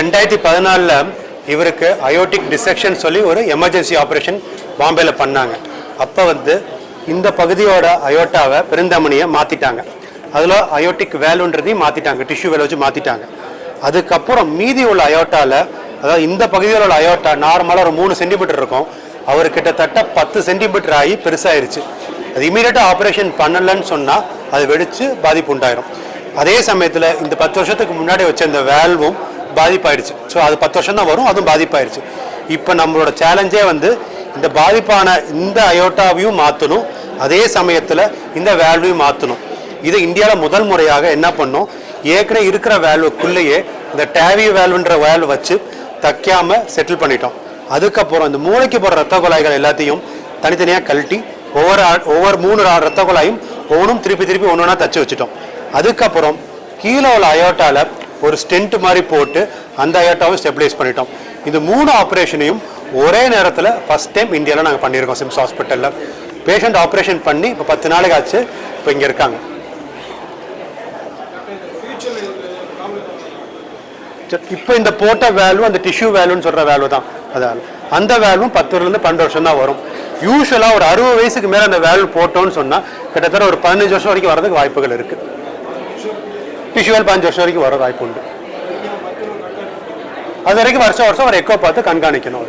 2014 இவருக்கு aortic dissection சொல்லி ஒரு எமர்ஜென்சி ஆப்ரேஷன் பாம்பேல பண்ணாங்க. அப்போ இந்த பகுதியோட அயோட்டாவை பெருந்தமனியை மாற்றிட்டாங்க. அதில் அயோட்டிக் வேல்வுன்றதையும் மாற்றிட்டாங்க, டிஷ்யூ வேல் வச்சு மாற்றிட்டாங்க. அதுக்கப்புறம் மீதி உள்ள அயோட்டாவில், அதாவது இந்த பகுதியில் உள்ள அயோட்டா நார்மலாக ஒரு 3 சென்டிமீட்டர் இருக்கும், அவர் கிட்டத்தட்ட 10 சென்டிமீட்டர் ஆகி பெருசாயிருச்சு. அது இமீடியட்டாக ஆப்ரேஷன் பண்ணலைன்னு சொன்னால் அது வெடித்து பாதிப்பு உண்டாயிரும். அதே சமயத்தில் இந்த 10 வருஷத்துக்கு முன்னாடி வச்ச இந்த வேல்வும் பாதிப்பாயிடுச்சு. ஸோ அது 10 வருஷம் தான் வரும், அதுவும் பாதிப்பாயிடுச்சு. இப்போ நம்மளோட சேலஞ்சே இந்த பாதிப்பான இந்த அயோட்டாவையும் மாற்றணும், அதே சமயத்தில் இந்த வேல்வையும் மாற்றணும். இது இந்தியாவில் முதல் முறையாக என்ன பண்ணோம், ஏற்கனவே இருக்கிற வேல்வுக்குள்ளேயே இந்த டேவி வேல்வுன்ற வேல்வ் வச்சு தைக்காமல் செட்டில் பண்ணிட்டோம். அதுக்கப்புறம் இந்த மூளைக்கு போகிற ரத்த குழாய்கள் எல்லாத்தையும் தனித்தனியாக கழட்டி ஒவ்வொரு 3 ரத்த குழாயும் ஒவ்வொன்றும் திருப்பி ஒன்று ஒன்றா தச்சு வச்சுட்டோம். அதுக்கப்புறம் கீழே உள்ள அயோட்டாவில் ஒரு ஸ்டென்ட் மாதிரி போட்டு அந்த அயோட்டாவும் ஸ்டெபிலைஸ் பண்ணிட்டோம். இந்த 3 ஆப்ரேஷனையும் ஒரே நேரத்தில் ஃபஸ்ட் டைம் இந்தியாவில் நாங்கள் பண்ணியிருக்கோம். சிம்ஸ் ஹாஸ்பிட்டலில் பேஷண்ட் ஆப்ரேஷன் பண்ணி இப்போ 10 நாளைக்கு ஆச்சு. இப்போ இங்கே இருக்காங்க. இப்போ இந்த போட்ட வேல்வு அந்த டிஷ்யூ வேல்வுன்னு சொல்கிற வேல்வு தான். அதாவது அந்த வேல்வும் 10 to 12 வருஷம் தான் வரும். யூஸ்வலாக ஒரு 60 வயசுக்கு மேலே அந்த வேல்வு போட்டோன்னு சொன்னால் கிட்டத்தட்ட ஒரு 15 வருஷம் வரைக்கும் வரதுக்கு வாய்ப்புகள் இருக்குது. டிஷ்யூ வேல் 15 வருஷம் வரைக்கும் வர வாய்ப்பு உண்டு. அது வரைக்கும் வருஷம் ஒரு எக்கோ பார்த்து கண்காணிக்கணும்.